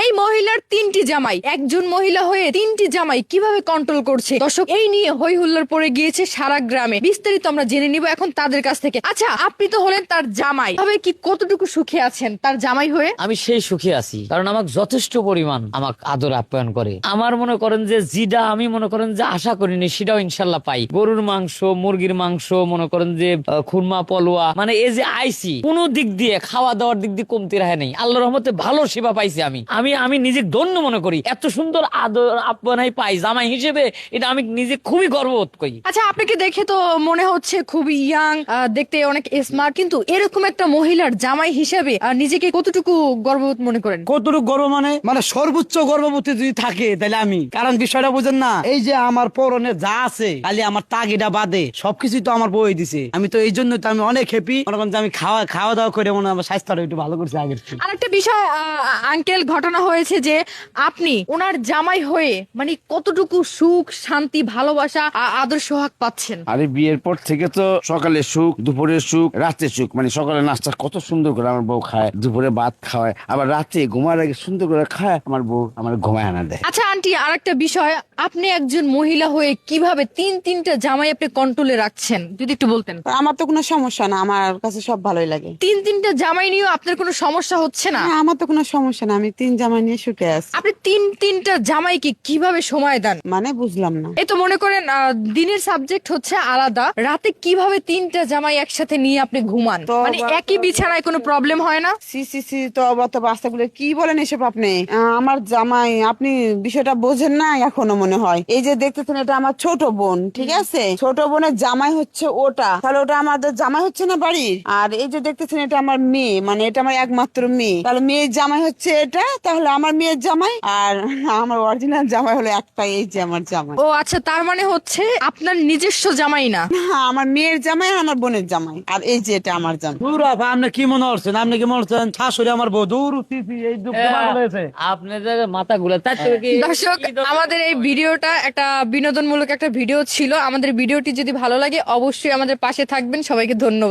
এই মহিলার 3টি জামাই, একজন মহিলা হয়ে 3টি জামাই কিভাবে কন্ট্রোল করছে দর্শক, এই নিয়ে হই হুল্লোড় পড়ে গিয়েছে সারা গ্রামে। বিস্তারিত আমরা জেনে নিব এখন তাদের কাছ থেকে। আচ্ছা, আপনি তো হলেন তার জামাই, তবে কি কতটুকু সুখে আছেন তার জামাই হয়ে? আমি সেই সুখে আছি, কারণ আমাকে যথেষ্ট পরিমাণ আমাকে আদর আপ্যায়ন করে। আমার মনে করেন যে যেটা আমি মনে করেন যে আশা করিনি সেটাও ইনশাল্লাহ পাই। গরুর মাংস, মুরগির মাংস, মনে করেন যে খুরমা, পলোয়া, মানে এই যে আইসি কোন দিক দিয়ে খাওয়া দাওয়ার দিক দিয়ে কমতি রাখে নেই। আল্লাহর রহমতে ভালো সেবা পাইছি। আমি নিজে ধন্য মনে করি, এত সুন্দর আদর আপ্যায়ন পাই জামাই হিসেবে, এটা আমি নিজে খুবই গর্ববোধ করি। আচ্ছা, আপনাকে দেখে তো মনে হচ্ছে খুবই ইয়াং, দেখতে অনেক স্মার্ট, কিন্তু এরকম একটা মহিলার জামাই হিসেবে নিজেকে কতটুকু গর্ববোধ মনে করেন? কতটুকু গর্ব মানে সর্বোচ্চ গর্ববতী যদি থাকে তাহলে আমি, কারণ বিষয়টা বুঝেন না, এই যে আমার পরনে যা আছে খালি আমার তাগিটা বাদে সবকিছুই তো আমার বই দিছে। আমি তো এই জন্য তো আমি অনেক হ্যাপি, মনে করেন যে আমি খাওয়া দাওয়া করে মনে হয় আমার স্বাস্থ্যটা একটু ভালো করছে আগের থেকে। আরেকটা বিষয় আঙ্কেল, ঘটনা হয়েছে যে আপনি ওনার জামাই হয়ে মানে কতটুকু সুখ, শান্তি, ভালোবাসা, আদর সোহাগ পাচ্ছেন? আরে বিয়ের পর থেকে তো সকালে সুখ, দুপুরে সুখ, রাতে সুখ। মানে সকালে নাস্তা কত সুন্দর করে আমার বউ খায়, দুপুরে ভাত খাওয়ায়, আবার রাতে ঘুমার আগে সুন্দর করে খায় আমার বউ, আমার ঘুমায় আনা দেয়। আচ্ছা আন্টি, আরেকটা বিষয়, আপনি একজন মহিলা হয়ে কিভাবে তিনটা জামাই আপনি কন্ট্রোলে রাখছেন যদি একটু বলতেন। আমার তো কোনো সমস্যা না, আমার কাছে সব ভালোই লাগে। তিনটা জামাই নিয়েও আপনার কোনো সমস্যা হচ্ছে না? না, আমার তো কোনো সমস্যা না, আমি 3 জামা নিয়ে সুখে আছি। আপনি তিনটা জামাইকে কিভাবে সময় দেন? মানে বুঝলাম না। এই তো মনে করেন দিনের সাবজেক্ট হচ্ছে আলাদা, রাতে কিভাবে 3টা জামাই একসাথে নিয়ে আপনি ঘুমান? তো মানে একই বিছানায় কোনো প্রবলেম হয় না? সি তো অবত বাস্তাগুলো কি বলেন এসব আপনি? আমার জামাই, আপনি বিষয়টা বোঝেন না এখনো মনে হয়। এই যে দেখতেছেন, এটা আমার ছোট বোন, ঠিক আছে? ছোট বোনের জামাই হচ্ছে ওটা, তাহলে ওটা আমাদের জামাই হচ্ছে না বাড়ির? আর এই যে দেখতেছেন, এটা আমার মেয়ে, মানে এটা আমার একমাত্র মেয়ে, তাহলে মেয়ের জামাই হচ্ছে এটা, তাহলে আমার মেয়ের জামাই। আর আমার অরিজিনাল জামাই হলো একটাই, এই যে আমার জামাই। ও আচ্ছা, তার মানে হচ্ছে আপনার নিজস্ব জামাই না? আমার মেয়ের জামাই আর আমার বোনের জামাই, আর এই যে এটা আমার জামাই। দূর আপা, আপনি কি মনে করছেন? আপনি কি মনে করছেন শাশুড়ি আমার বউ? দূর এই দুঃখ পাগল হয়েছে আপনাদের মাথা গুলা দর্শক, আমাদের এই ভিডিওটা একটা বিনোদনমূলক একটা ভিডিও ছিল। আমাদের ভিডিওটি যদি ভালো লাগে অবশ্যই আমাদের পাশে থাকবেন। সবাইকে ধন্যবাদ।